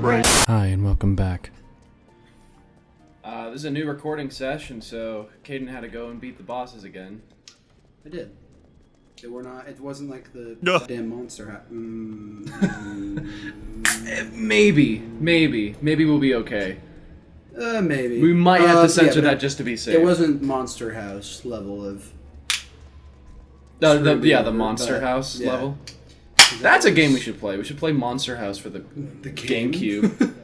Hi, and welcome back. This is a new recording session, so Caden had to go and beat the bosses again. I did. It wasn't like the damn monster. Maybe we'll be okay. Maybe. We might have to censor that just to be safe. It wasn't Monster House level of... the Monster House level. That's a game we should play. We should play Monster House for the GameCube.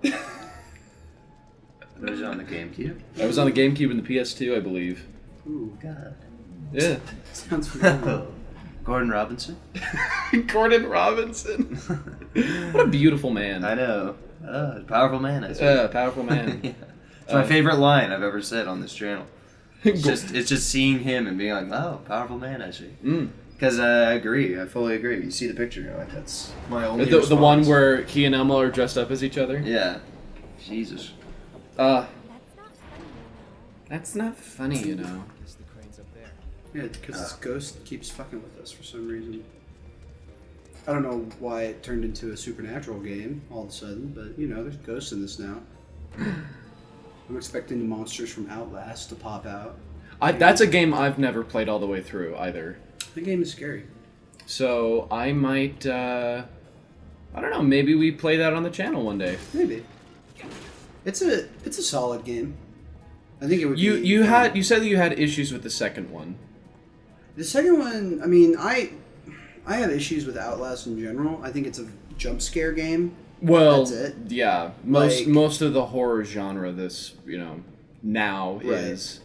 That was on the GameCube? That was on the GameCube and the PS2, I believe. Ooh, God. Yeah. sounds familiar. Gordon Robinson? Gordon Robinson. What a beautiful man. I know. Powerful man, I say. Powerful man. Yeah. It's my favorite line I've ever said on this channel. It's just seeing him and being like, oh, powerful man, I see. Because I agree. I fully agree. You see the picture, you're like, that's my only response. The one where he and Elmo are dressed up as each other? Yeah. Jesus. That's not funny, you know. Yeah, because this ghost keeps fucking with us for some reason. I don't know why it turned into a supernatural game all of a sudden, but you know, there's ghosts in this now. I'm expecting the monsters from Outlast to pop out. That's a game I've never played all the way through either. The game is scary. So I might, I don't know, maybe we play that on the channel one day. Maybe. It's a solid game. I think it would. You said that you had issues with the second one. The second one, I mean, I have issues with Outlast in general. I think it's a jump scare game. Well, that's it. Yeah, most of the horror genre now is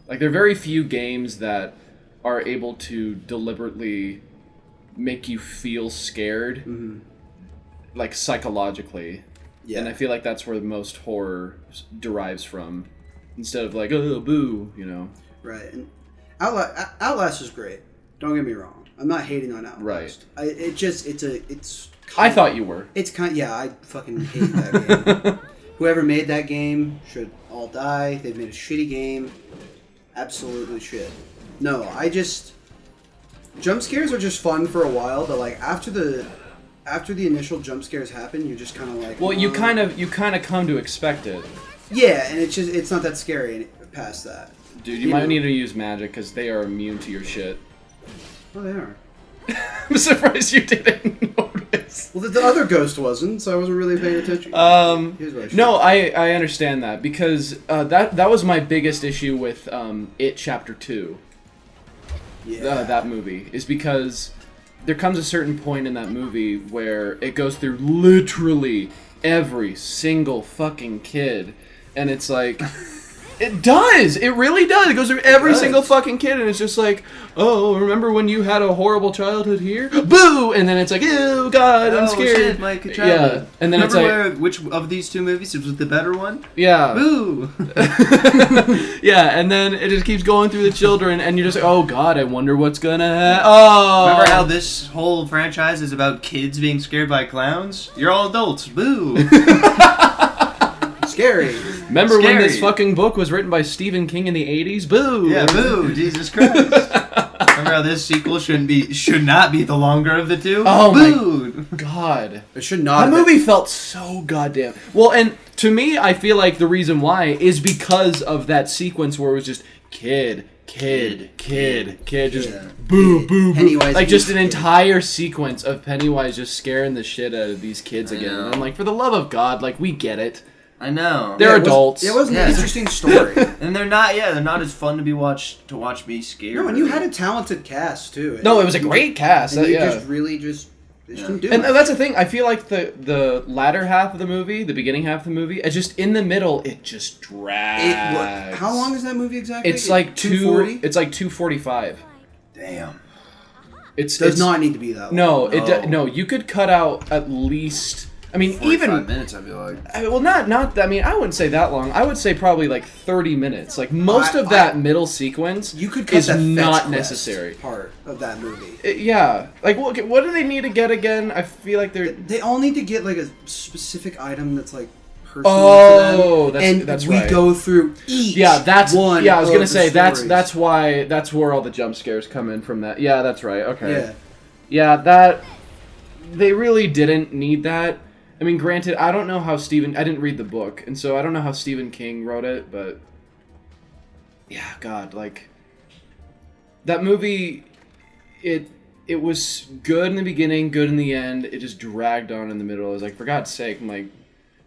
like there are very few games that are able to deliberately make you feel scared, like psychologically. Yeah. And I feel like that's where most horror derives from, instead of like, oh, boo, you know. Right. And Outlast is great. Don't get me wrong. I'm not hating on Outlast. Right. I thought you were. It's I fucking hate that game. Whoever made that game should all die. They've made a shitty game. Absolutely shit. No, jump scares are just fun for a while, but like after the initial jump scares happen, you're just kind of like... Well, you kind of come to expect it. Yeah, and it's not that scary past that. Dude, you might need to use magic because they are immune to your shit. Oh, they are. I'm surprised you didn't notice. Well, the other ghost wasn't, so I wasn't really paying attention. No, I understand that because that was my biggest issue with It Chapter 2. Yeah. That movie is because there comes a certain point in that movie where it goes through literally every single fucking kid, and it's like... It does! It really does! It goes through every single fucking kid, and it's just like, oh, remember when you had a horrible childhood here? Boo! And then it's like, ew, God, I'm scared. Shit, my childhood. Yeah, and then remember it's like... which of these two movies was the better one? Yeah. Boo! Yeah, and then it just keeps going through the children, and you're just like, oh, God, I wonder what's gonna happen. Oh! Remember how this whole franchise is about kids being scared by clowns? You're all adults. Boo! Scary. Remember when this fucking book was written by Stephen King in the 80s? Boo! Yeah, boo! Jesus Christ. Remember how this sequel should not be the longer of the two? Oh boo! My God. It should not. That movie felt so goddamn... Well, and to me, I feel like the reason why is because of that sequence where it was just kid, just boo, boo, boo. Like just an entire sequence of Pennywise just scaring the shit out of these kids again. And I'm like, for the love of God, like, we get it. I know. They're adults. It was an interesting story. And they're not as fun to watch me scared. No, and you had a talented cast, too. No, it was a great cast. And you didn't do and that's the thing. I feel like the latter half of the movie, the beginning half of the movie, it's just in the middle, it just drags. How long is that movie exactly? It's like 240. It's like 245. Damn. It does not need to be that long. No, you could cut out at least... I mean, 45 minutes, I feel like. Well, not. I mean, I wouldn't say that long. I would say probably like 30 minutes. Like most of that middle sequence you could cut is that not necessary. Part of that movie. Yeah. Like, what do they need to get again? I feel like they all need to get like a specific item that's like personal to them. That's right. We go through each. Yeah, that's one. Yeah, I was gonna say stories. that's where all the jump scares come in from. That. Yeah, that's right. Okay. Yeah. Yeah, that they really didn't need that. I mean, granted, I don't know how I didn't read the book, and so I don't know how Stephen King wrote it, but yeah, God, like that movie, it was good in the beginning, good in the end. It just dragged on in the middle. I was like, for God's sake, I'm like,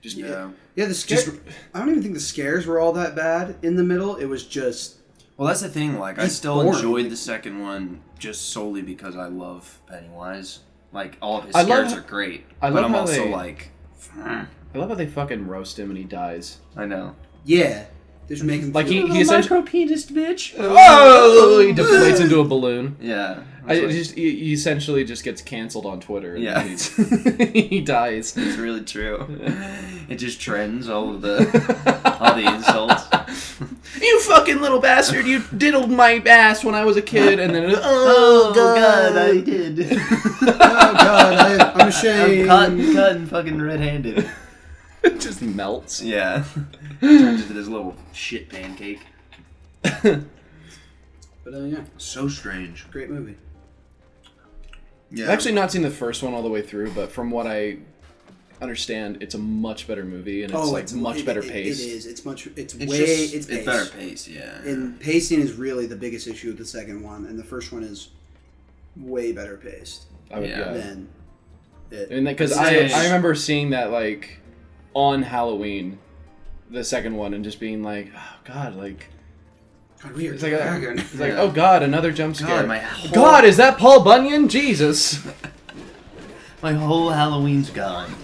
just yeah. The scares. I don't even think the scares were all that bad in the middle. It was just. Well, that's the thing. Like, I still boring. enjoyed the second one just solely because I love Pennywise. Like, all of his scares are great. But I'm also like... I love how they fucking roast him and he dies. I know. Yeah. Just make him like feel he essentially... micro-penis, bitch. Oh! He deflates into a balloon. Yeah. He essentially just gets canceled on Twitter. And yeah. He dies. It's really true. It just trends all the insults. You fucking little bastard! You diddled my ass when I was a kid, and then oh god, I did. Oh god, I'm ashamed. I'm caught and fucking red-handed. It just melts. Yeah, turns into this little shit pancake. But yeah, so strange. Great movie. Yeah, I've actually not seen the first one all the way through, but from what I understand, it's a much better movie, and it's much better paced. It is. It's better paced. Yeah. And pacing is really the biggest issue with the second one, and the first one is way better paced than it. And because I remember seeing that like on Halloween, the second one, and just being like, oh god, like. It's like, oh god, another jump scare. God, is that Paul Bunyan? Jesus. My whole Halloween's gone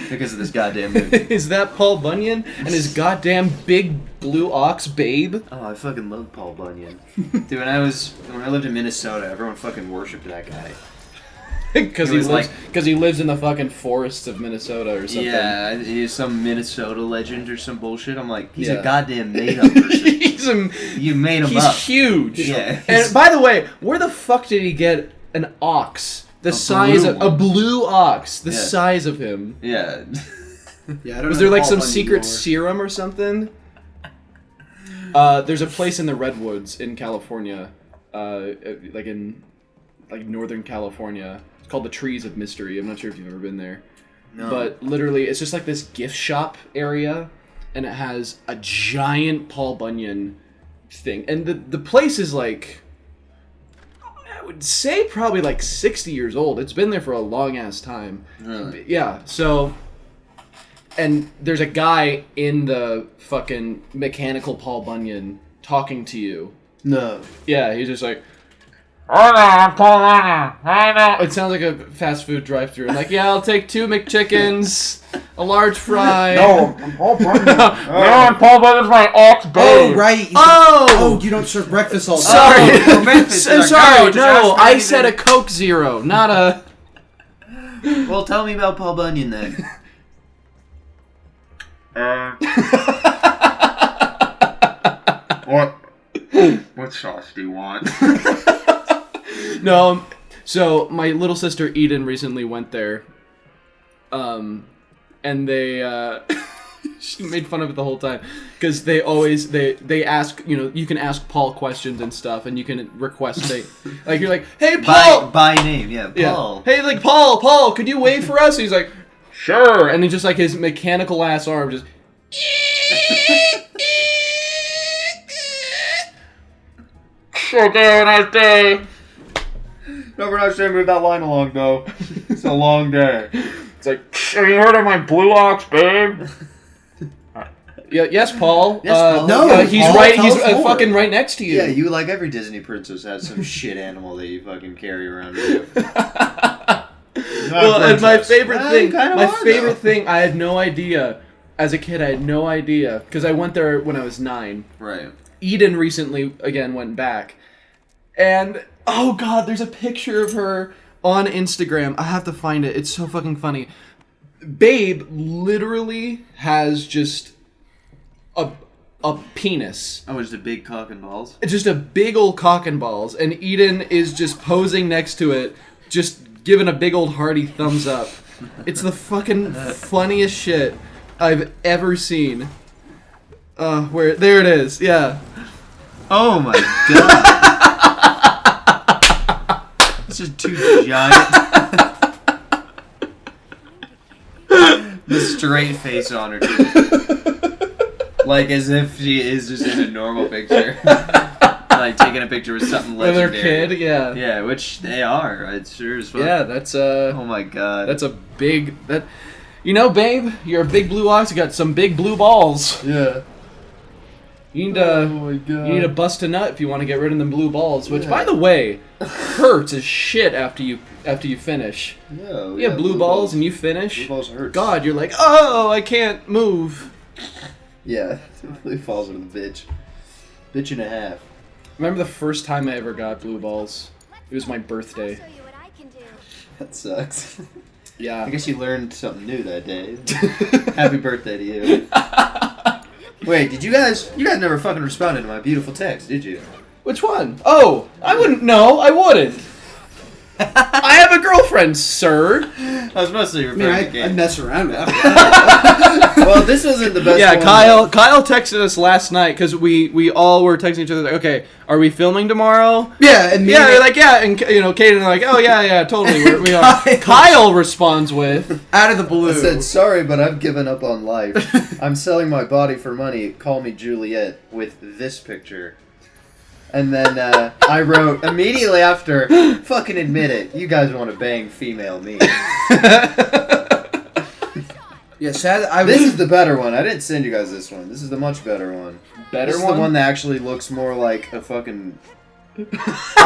because of this goddamn movie. Is that Paul Bunyan and his goddamn big blue ox babe? Oh, I fucking love Paul Bunyan. Dude, when I lived in Minnesota, everyone fucking worshipped that guy. Because he lives in the fucking forests of Minnesota or something. Yeah, he's some Minnesota legend or some bullshit. I'm like, he's a goddamn made-up person. You made him up. He's huge. Yeah. And by the way, where the fuck did he get an ox? The size of a blue ox, the size of him. Yeah. Yeah. I don't Was know there like Paul some Bunyan secret lore. serum or something? There's a place in the Redwoods in California, like in Northern California. It's called the Trees of Mystery. I'm not sure if you've ever been there. No. But literally, it's just like this gift shop area, and it has a giant Paul Bunyan thing. And the place is like, I would say probably like 60 years old. It's been there for a long ass time. Really? Yeah, so... And there's a guy in the fucking mechanical Paul Bunyan talking to you. No. Yeah, he's just like... It sounds like a fast food drive-thru. Like, yeah, I'll take 2 McChickens, a large fry. No, I'm Paul Bunyan. No, Paul Bunyan's my ox babe. Oh, right. Oh, you don't serve breakfast all day. Sorry. Sorry, no, I said a Coke Zero, not a... Well, tell me about Paul Bunyan then. What sauce do you want? No, so my little sister Eden recently went there, and they she made fun of it the whole time because they always they ask, you know, you can ask Paul questions and stuff, and you can request like you're like, hey Paul, by name, yeah, Paul. Hey, like Paul, could you wait for us? He's like, sure, and he just like his mechanical ass arm just. Okay, nice day. No, we're not sure to move that line along, though. It's a long day. It's like, have you heard of my blue ox, babe? Yeah, yes, Paul. Yes, Paul. No, he's Paul, right. tell He's us more. fucking right next to you. Yeah, you like every Disney princess has some shit animal that you fucking carry around with you. Well, and my favorite thing, thing, I had no idea. As a kid, I had no idea because I went there when I was 9. Right. Eden recently again went back, and oh god, there's a picture of her on Instagram. I have to find it. It's so fucking funny. Babe literally has just a penis. Oh, it's a big cock and balls? It's just a big old cock and balls, and Eden is just posing next to it, just giving a big old hearty thumbs up. It's the fucking funniest shit I've ever seen. Where there it is, yeah. Oh my god. This is too giant. straight face on her, too. Like as if she is just in a normal picture. Like taking a picture with something with legendary. her kid, yeah. Yeah, which they are. It's sure as fuck. Yeah, that's Oh my god. that's a big that. You know, babe, you're a big blue ox. You got some big blue balls. Yeah. You need to. Oh my god. You need to bust a nut if you want to get rid of them blue balls. Which, Yeah. by the way, hurts as shit after you finish. Yeah, You have blue balls and you finish. Blue balls hurt. God, you're like, oh, I can't move. Yeah, it really falls into the bitch. Bitch and a half. Remember the first time I ever got blue balls? It was my birthday. That sucks. Yeah. I guess you learned something new that day. Happy birthday to you. Wait, did you guys never fucking responded to my beautiful text, did you? Which one? Oh, I wouldn't. No, I wouldn't. I have a girlfriend, sir. I was mostly I referring mean, to games. I'd mess around after that. Well, this wasn't the best Yeah, one. Kyle texted us last night because we all were texting each other like, okay, are we filming tomorrow? Yeah, and me Yeah, and they're like, yeah, and you know, Kate and they're like, oh yeah, totally. We are. Kyle responds with, out of the blue. I said, sorry, but I've given up on life. I'm selling my body for money. Call me Juliet with this picture. And then I wrote immediately after, fucking admit it. You guys want to bang female me. Yeah, sad. This is the better one. I didn't send you guys this one. This is the much better one. better This is one. the one that actually looks more like a fucking... Oh,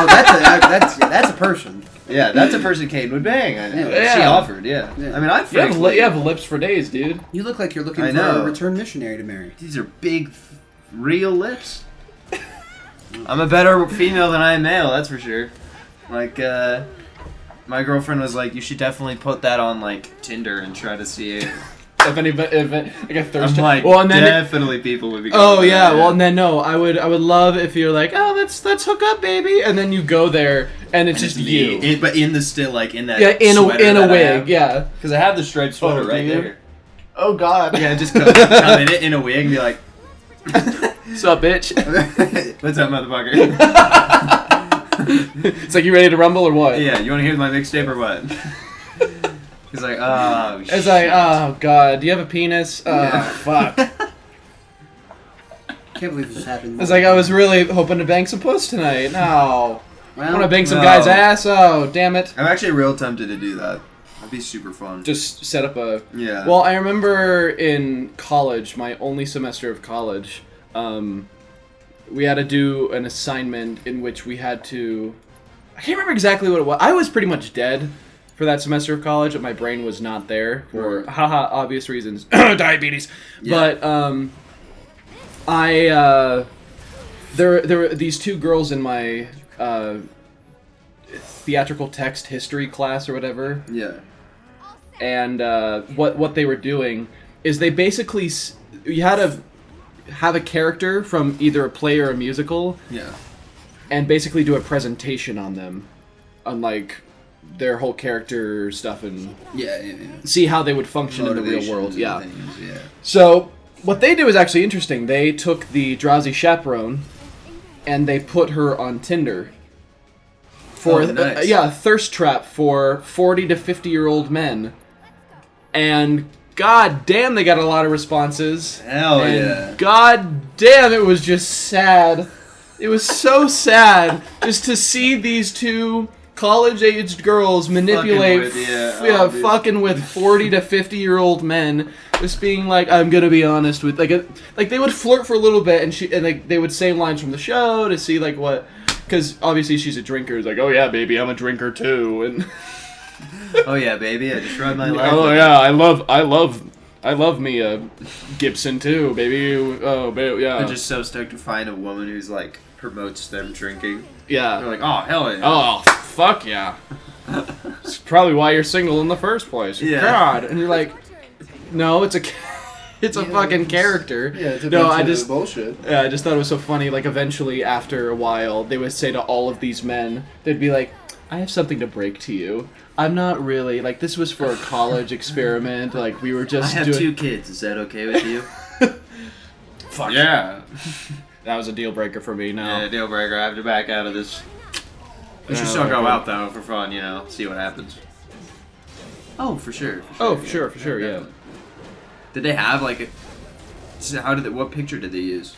that's a person. Yeah, that's a person Kate would bang. I know. Yeah. She offered, yeah. Yeah. I mean, I you frankly... have lips for days, dude. You look like you're looking I for know. a return missionary to marry. These are big, real lips. I'm a better female than I am male, that's for sure. Like, my girlfriend was like, you should definitely put that on, like, Tinder and try to see it. If like a thirst. I'm like, well, and then definitely people would be going oh for yeah, that, well and then no, I would love if you're like, oh let's hook up, baby, and then you go there and it's And just it's you. me. But in the still, like, in that Yeah, in sweater a that I wig, have. yeah. Because I have the striped sweater Oh, right do you? there. Oh God. Yeah, just come in it in a wig and be like, What's up, bitch? what's up, motherfucker? It's like, you ready to rumble or what? Yeah, you want to hear my mixtape or what? He's like, oh, shit. It's like, oh God, do you have a penis? Oh Yeah. fuck. Can't believe this happened. It's like, I was really hoping to bang some puss tonight. No. Well, I want to bang some no. guy's ass? Oh, damn it. I'm actually real tempted to do that. That'd be super fun. Just set up a... Yeah. Well, I remember in college, my only semester of college, we had to do an assignment in which we had to... I can't remember exactly what it was. I was pretty much dead for that semester of college, but my brain was not there for, Right. haha, obvious reasons. Diabetes. Yeah. But, there were these two girls in my theatrical text history class or whatever, Yeah. and what they were doing is they basically you had to have a character from either a play or a musical, Yeah. and basically do a presentation on them, on like their whole character stuff, and Yeah. see how they would function in the real world. Motivations Yeah. and things, yeah. So what they do is actually interesting. They took the drowsy chaperone and they put her on Tinder for Oh, nice. a thirst trap for 40 to 50-year-old men. And god damn, they got a lot of responses. Hell and yeah. god damn, it was just sad. It was so sad just to see these two college-aged girls manipulate, fucking with 40 to 50-year-old men, just being like, I'm gonna be honest with, like they would flirt for a little bit, and like they would say lines from the show to see like what, because obviously she's a drinker. It's like, oh yeah, baby, I'm a drinker too, and Oh yeah, baby, I just rode my life. oh yeah, I love me a Gibson too, baby. Oh, baby, yeah. I'm just so stoked to find a woman who's like promotes them drinking. Yeah. They're like, oh hell yeah. Oh, fuck yeah. It's probably why you're single in the first place. Yeah. God. And you're like, no, it's a fucking character. Yeah, it's a no, bunch I of just bullshit. Yeah, I just thought it was so funny. Like, eventually, after a while, they would say to all of these men, they'd be like, I have something to break to you. I'm not really, like, this was for a college experiment. Like, we were I just have doing... 2 kids. Is that okay with you? Fuck. Yeah. That was a deal breaker for me now. Yeah, deal breaker. I have to back out of this. We should Yeah, still go okay. out though for fun, you know, see what happens. Oh, for sure. For sure, yeah. Did they have like a? So what picture did they use?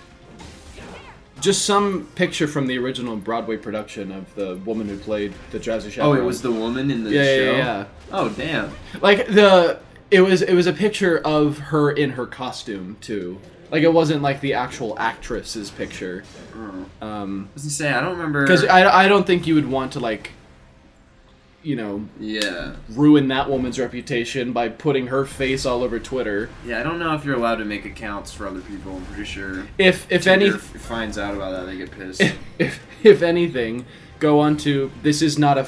Just some picture from the original Broadway production of the woman who played the Jazzy Oh, Chaperone. it was the woman in the yeah, show. Yeah. Oh, damn. Like it was a picture of her in her costume too. Like it wasn't like the actual actress's picture. I was gonna say I don't remember Because I don't think you would want to like, you know, ruin that woman's reputation by putting her face all over Twitter. Yeah, I don't know if you're allowed to make accounts for other people. I'm pretty sure If Tinder finds out about that, they get pissed. If anything, go on to this is not a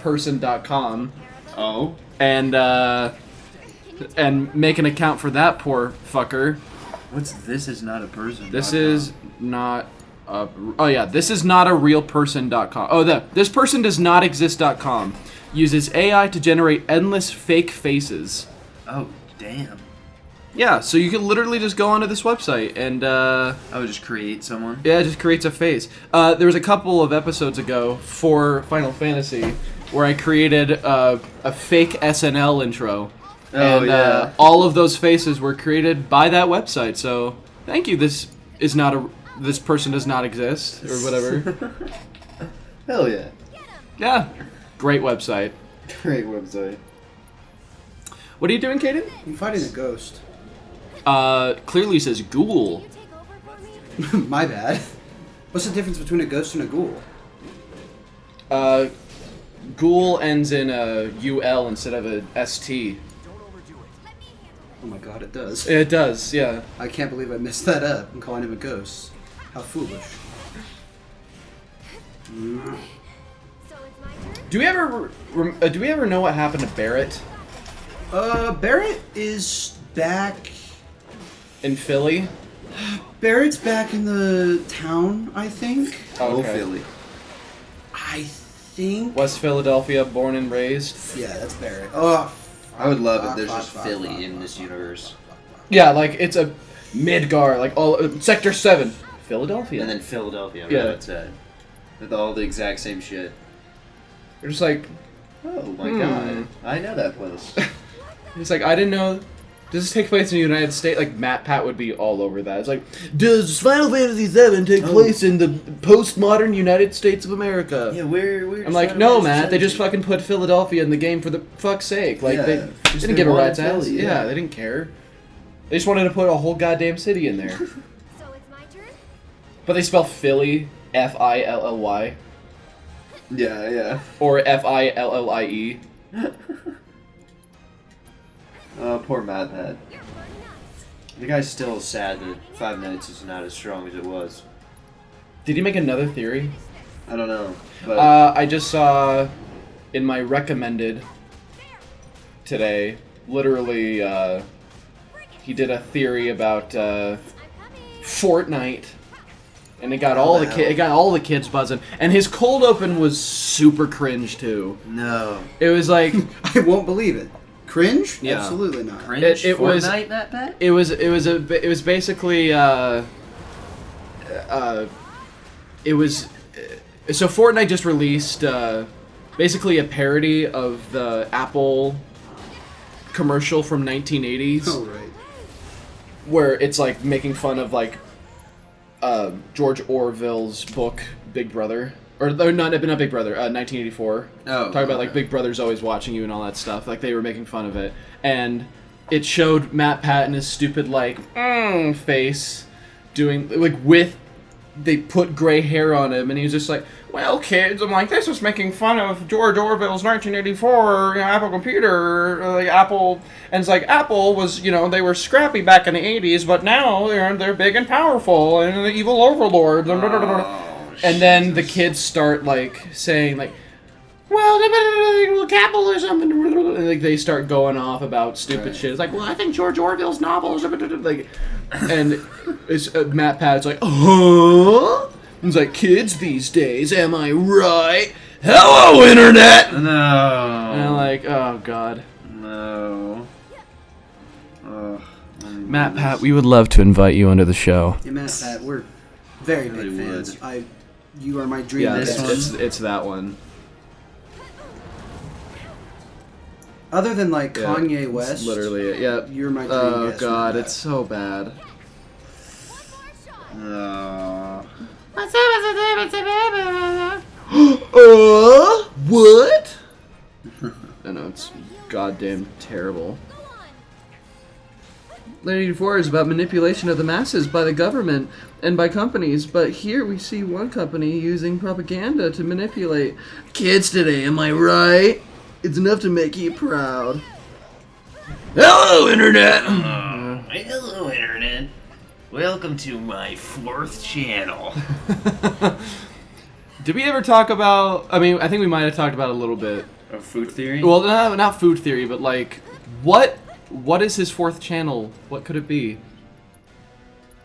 person.com. Oh. And make an account for that poor fucker. What's this is not a person? This is not this is not a real person.com. This person does not exist.com uses AI to generate endless fake faces. Oh, damn. Yeah, so you can literally just go onto this website and I would just create someone. Yeah, it just creates a face. There was a couple of episodes ago for Final Fantasy where I created a fake SNL intro. And all of those faces were created by that website. So thank you. This person does not exist or whatever. Hell yeah. Yeah, great website. Great website. What are you doing, Kaden? I'm fighting a ghost. Clearly says ghoul. My bad. What's the difference between a ghost and a ghoul? Ghoul ends in a UL instead of a ST. Oh my god, it does. It does, yeah. I can't believe I messed that up. I'm calling him a ghost. How foolish. Do we ever know what happened to Barrett? Barrett is back. In Philly? Barrett's back in the town, I think. Oh, Okay. Philly. I think. West Philadelphia, born and raised. Yeah, that's Barrett. Oh. I would love it. There's just Philly in this universe. Yeah, like it's a Midgar, like all Sector 7, Philadelphia. And then Philadelphia. Yeah. That's it. With all the exact same shit. You're just like, Oh my god. I know that place. it's like I didn't know. Does this take place in the United States? Like Matt Pat would be all over that. It's like, does Final Fantasy VII take place in the postmodern United States of America? Yeah, where I'm like, no, Matt. They just fucking put Philadelphia in the game for the fuck's sake. Like they didn't give a rat's ass. Yeah, they didn't care. They just wanted to put a whole goddamn city in there. So it's my turn? But they spell Philly Filly Yeah. or Fillie. Oh, poor Mad Hat. The guy's still sad that Five Nights is not as strong as it was. Did he make another theory? I don't know. But I just saw in my recommended today, literally, he did a theory about Fortnite, and it got all the kids buzzing. And his cold open was super cringe too. no. It was like I won't believe it. Cringe? Yeah. Absolutely not. Cringe? It was- Fortnite, Matt Pat? it was basically so Fortnite just released basically a parody of the Apple commercial from 1980s. Oh, right. Where it's like making fun of like George Orwell's book Big Brother, or not Big Brother, 1984. Oh, talking about like Big Brother's always watching you and all that stuff. Like they were making fun of it, and it showed Matt Pat and his stupid like face doing like with. They put gray hair on him, and he was just like, "Well, kids, I'm like, this is making fun of George Orwell's 1984 Apple computer, like Apple." And it's like Apple was, they were scrappy back in the 80s, but now they're big and powerful, and the evil overlords. And then the kids start like saying like, "Well, capitalism," and like they start going off about stupid shit. It's like, "Well, I think George Orwell's novels," like, and it's Matt Pat's like, "Huh?" He's like, "Kids these days, am I right? Hello, internet." No. And I'm like, "Oh God." No. Matt Pat, we would love to invite you onto the show. Yeah, Matt, Pat, we're very big Really fans. would. You are my dream. Yeah, This guest. one? it's that one. Other than like Yeah, Kanye it's West, literally it. Yep. you're my dream Oh guest god, with it's so bad. What? I know, it's goddamn terrible. Lady 4 is about manipulation of the masses by the government and by companies, but here we see one company using propaganda to manipulate kids today, am I right? It's enough to make you proud. Hello, Internet! Hello, Internet. Welcome to my 4th channel. Did we ever talk about... I mean, I think we might have talked about it a little bit. Of food theory? Well, no, not food theory, but like, what is his 4th channel? What could it be?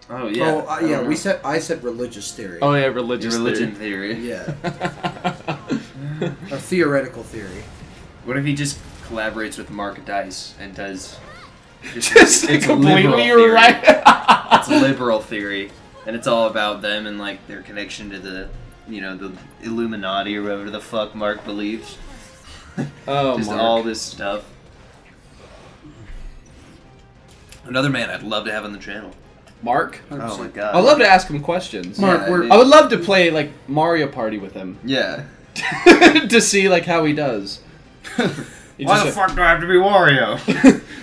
Oh yeah. Oh yeah, I said religious theory. Oh yeah, religious religion theory. theory. Yeah. A theoretical theory. What if he just collaborates with Mark Dice and does Just it's completely liberal theory. right. It's a liberal theory, and it's all about them and like their connection to the, the Illuminati or whatever the fuck Mark believes. Oh, Just Mark. all this stuff. Another man I'd love to have on the channel. Mark? Oh my god. I'd love to ask him questions. Mark, Yeah, we're- I would love to play like Mario Party with him Yeah. to see like how he does. He Why just, the fuck do I have to be Wario?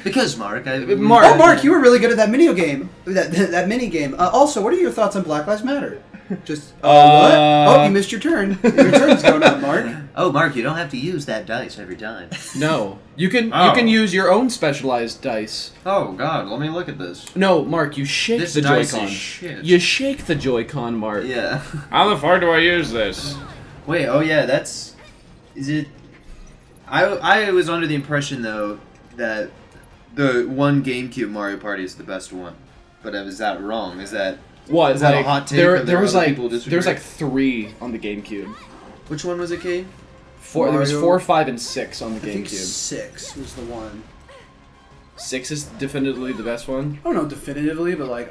Because Mark, Mark. Oh, Mark, you were really good at that mini game. That mini game. Also, what are your thoughts on Black Lives Matter? Just what? Oh, you missed your turn. Your turn's going up, Mark. Oh, Mark, you don't have to use that dice every time. No, you can Oh. use your own specialized dice. Oh god, let me look at this. No, Mark, you shake This the dice Joy-Con. is shit. You shake the Joy-Con, Mark. Yeah. How the fuck do I use this? Wait, oh yeah, that's... Is it... I was under the impression, though, that the one GameCube Mario Party is the best one. But is that wrong? Is that... What? Is that a like, hot take, There, or there there was other like people disagree? there was like 3 on the GameCube. Which one was it, Kate? There was Mario- 4, 5, and 6 on the I think GameCube. 6 was the one. 6 is definitively the best one. I don't know definitively, but like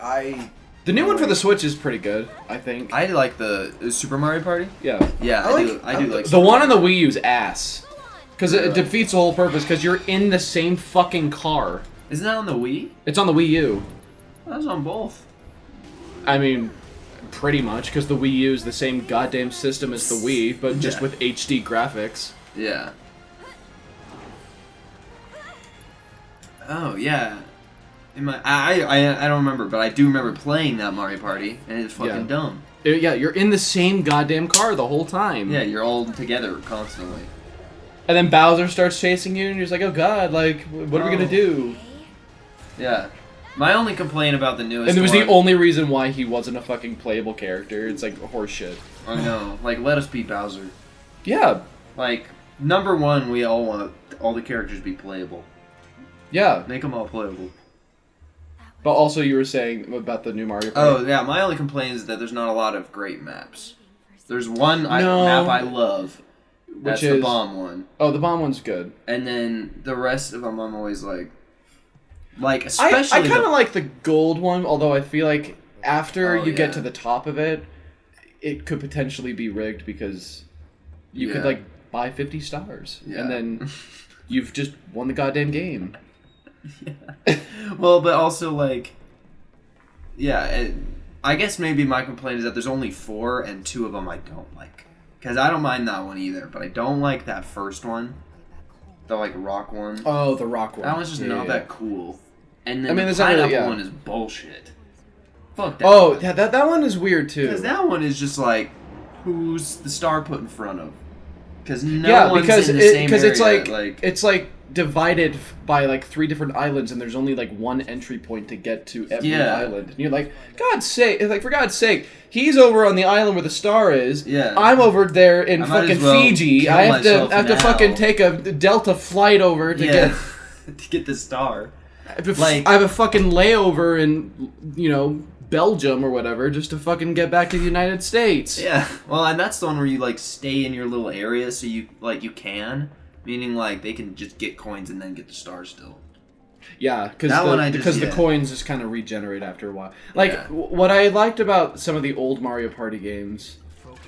The new one for the Switch is pretty good, I think. I like the Super Mario Party. Yeah. Yeah, I like- I do like The Super one on Mario. the Wii U's ass. Because it defeats the whole purpose, because you're in the same fucking car. Isn't that on the Wii? It's on the Wii U. That was on both. I mean, pretty much, because the Wii U is the same goddamn system as the Wii, but just Yeah. with HD graphics. Yeah. Oh yeah. I don't remember, but I do remember playing that Mario Party, and it's fucking Yeah. dumb. Yeah, you're in the same goddamn car the whole time. Yeah, you're all together constantly. And then Bowser starts chasing you, and you're just like, oh god, like, what are we gonna do? Yeah. My only complaint about the newest And it was one, the only reason why he wasn't a fucking playable character. It's like horseshit. I know. Like, let us beat Bowser. Yeah, Like, number one, we all want all the characters to be playable. yeah. Make them all playable. But also you were saying about the new Mario Party. Oh, yeah, my only complaint is that there's not a lot of great maps. There's one No. map I love. That's Which the is- bomb one. Oh, the bomb one's good. And then the rest of them I'm always like I especially kind of like the gold one, although I feel like after Oh, you yeah. get to the top of it, it could potentially be rigged because you could Yeah. like buy 50 stars Yeah. and then you've just won the goddamn game. well, but also like yeah, I guess maybe my complaint is that there's only 4 and 2 of them I don't like. Cuz I don't mind that one either, but I don't like that first one. The like rock one. Oh, the rock one. That one's just Yeah, not yeah. that cool. And then I mean, the there's not pineapple really- yeah. one is bullshit. Fuck that. Oh, one. yeah, that one is weird too. Because that one is just like, who's the star put in front of? Because no yeah, one's because in the same it's area, it's like divided by like 3 different islands, and there's only like one entry point to get to every Yeah. island. And you're like, God's sake! Like for God's sake, he's over on the island where the star is. Yeah. I'm over there in I might as fucking well Fiji. kill I have to myself now. fucking take a Delta flight over to yeah, get. to get the star. I have a fucking layover in Belgium or whatever just to fucking get back to the United States. Yeah, well, and that's the one where you like stay in your little area, so you can, meaning like they can just get coins and then get the star still. Yeah, That one I just- because the yeah. coins just kind of regenerate after a while. Like, Yeah. what I liked about some of the old Mario Party games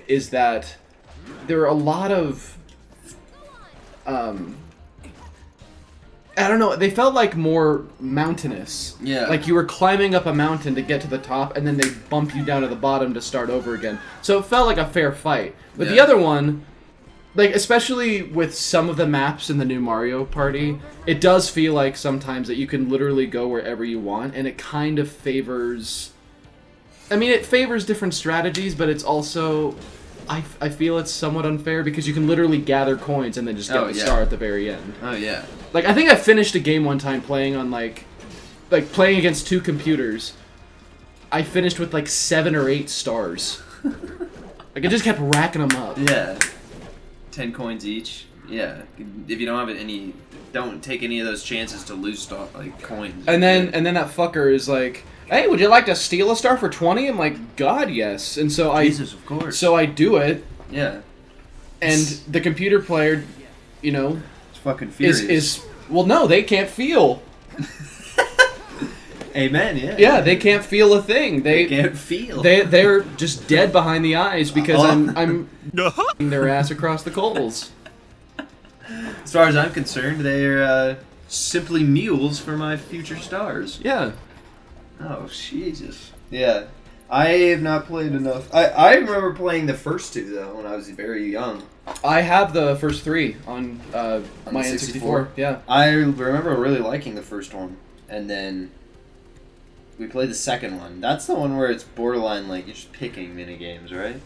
is that there are a lot of I don't know, they felt like more mountainous. Yeah. Like you were climbing up a mountain to get to the top, and then they bump you down to the bottom to start over again. So it felt like a fair fight. But the other one, like, especially with some of the maps in the new Mario Party, it does feel like sometimes that you can literally go wherever you want, and it kind of favors... I mean, it favors different strategies, but it's also... I feel it's somewhat unfair because you can literally gather coins and then just get the star at the very end. Oh, yeah. Like, I think I finished a game one time playing on, like playing against 2 computers. I finished with, like, 7 or 8 stars. Like, I just kept racking them up. Yeah. 10 coins each. Yeah. If you don't have any... Don't take any of those chances to lose coins. And then that fucker is like... Hey, would you like to steal a star for 20? I'm like, God, yes. And so Jesus, of course. So I do it, Yeah. and the computer player, you know, It's fucking furious. is well, no, they can't feel. Amen, yeah. Yeah, they can't feel a thing. They can't feel. They're just dead behind the eyes because I'm their ass across the coals. As far as I'm concerned, they're simply mules for my future stars. Yeah. Oh, Jesus. Yeah. I have not played enough. I remember playing the first 2, though, when I was very young. I have the first 3 on my the N64. 64? Yeah. I remember really liking the first one. And then we played the second one. That's the one where it's borderline, like, you're just picking minigames, right?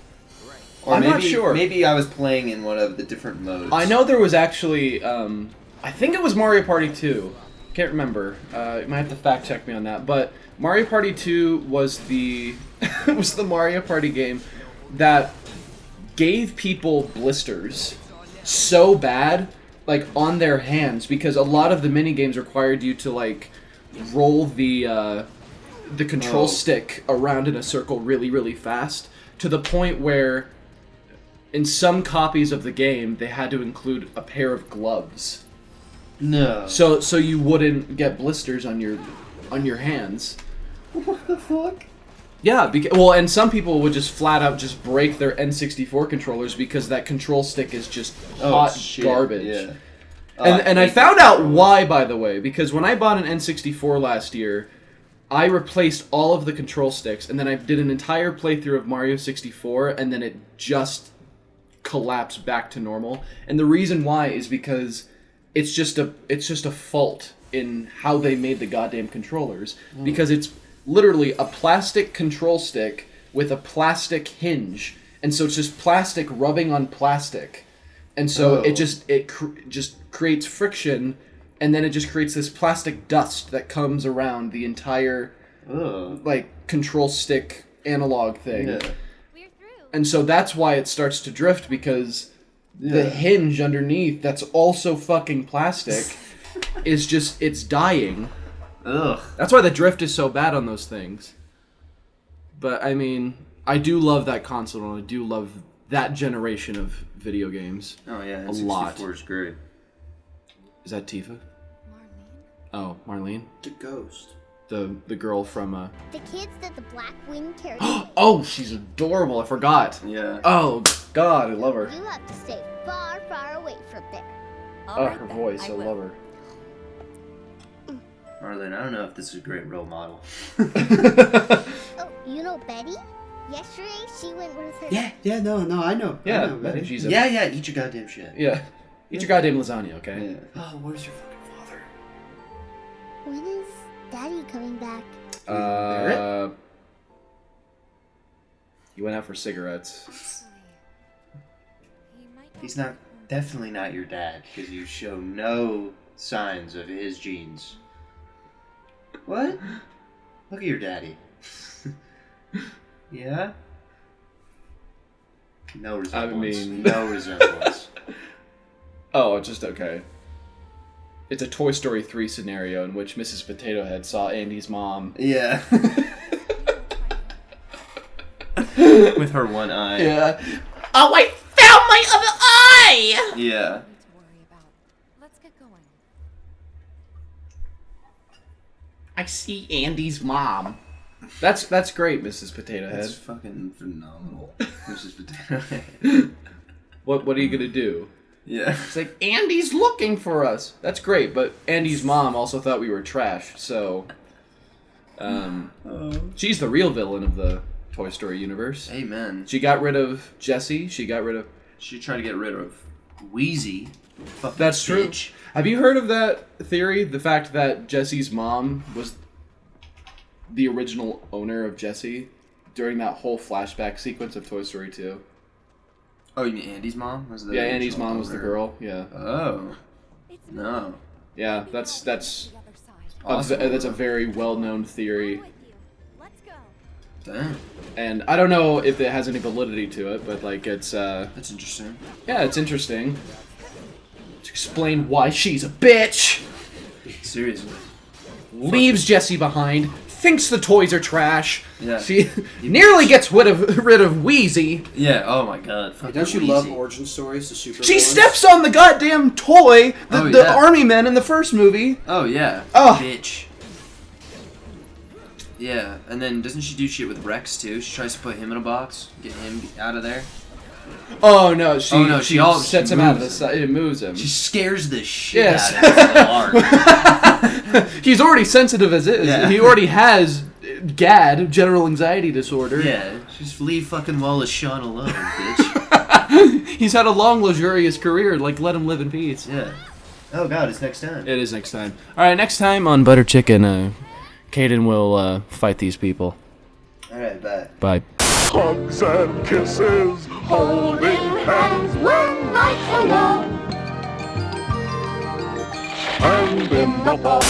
Or I'm maybe, not sure. Maybe I was playing in one of the different modes. I know there was actually, I think it was Mario Party 2. Can't remember. You might have to fact check me on that. But Mario Party 2 was the was the Mario Party game that gave people blisters so bad, like, on their hands, because a lot of the mini games required you to, like, roll the control stick around in a circle really, really fast, to the point where in some copies of the game they had to include a pair of gloves. No. So you wouldn't get blisters on your hands. What the fuck? Yeah, and some people would just flat out just break their N64 controllers because that control stick is just hot garbage. Yeah. And I found out why, by the way, because when I bought an N64 last year, I replaced all of the control sticks, and then I did an entire playthrough of Mario 64, and then it just collapsed back to normal. And the reason why is because it's just a fault in how they made the goddamn controllers, because it's literally a plastic control stick with a plastic hinge, and so it's just plastic rubbing on plastic, and so it just creates friction, and then it just creates this plastic dust that comes around the entire like control stick analog thing. Yeah. And so that's why it starts to drift, because the hinge underneath, that's also fucking plastic, is just, it's dying. Ugh. That's why the drift is so bad on those things. But, I mean, I do love that console, and I do love that generation of video games. Oh, yeah. A lot. N64 is great. Is that Tifa? Oh, Marlene? The ghost. The girl from, The kids that the Black Wing carried. Oh, she's adorable, I forgot. Yeah. Oh, God, I love her. You have to stay far, far away from there. Oh, her voice, I love her. Marlene, I don't know if this is a great role model. Oh, you know Betty? Yesterday, she went with her... Yeah, no, I know. Yeah, I know, Betty. she's Yeah, eat your goddamn shit. Yeah. Eat your goddamn lasagna, okay? Yeah. Oh, where's your fucking father? When is Daddy coming back? He went out for cigarettes. He's definitely not your dad, because you show no signs of his genes. What? Look at your daddy. Yeah? No resemblance. No resemblance. Oh, just okay. It's a Toy Story 3 scenario in which Mrs. Potato Head saw Andy's mom. Yeah. With her one eye. Yeah. Oh, I found my other eye! Yeah. I see Andy's mom. That's great, Mrs. Potato Head. That's fucking phenomenal. Mrs. Potato Head. What are you gonna do? Yeah. It's like, Andy's looking for us. That's great, but Andy's mom also thought we were trash, so... she's the real villain of the Toy Story universe. Amen. She got rid of Jessie. She tried to get rid of Wheezy. Fucking That's true. bitch. Have you heard of that theory? The fact that Jessie's mom was the original owner of Jessie during that whole flashback sequence of Toy Story 2. Oh, you mean Andy's mom? Was the Yeah, Andy's original mom was the owner? girl. Yeah. Oh. No. Yeah, that's Awesome. that's a very well-known theory. Damn. And I don't know if it has any validity to it, but like it's That's interesting. yeah, it's interesting. To explain why she's a bitch. Seriously. Leaves Jessie behind, thinks the toys are trash. Yeah. She nearly gets rid of Wheezy. Yeah, oh my god. Hey, don't you love origin stories to super She villains? steps on the goddamn toy, Oh, the yeah. army men in the first movie. Oh, yeah. Oh. Bitch. Yeah, and then doesn't she do shit with Rex, too? She tries to put him in a box, get him out of there. Oh no, she she sets him out of the moves side. It moves him. She scares the shit Yes. out of him. He's already sensitive as is. Yeah. He already has GAD, general anxiety disorder. Yeah, just leave fucking Wallace Shawn alone, bitch. He's had a long, luxurious career. Like, let him live in peace. Yeah. Oh god, it's next time. It is next time. All right, next time on Buhdder Chikken, Caden will fight these people. Alright, bye. Bye. Hugs and kisses, holding hands when nights are long. And in the fall.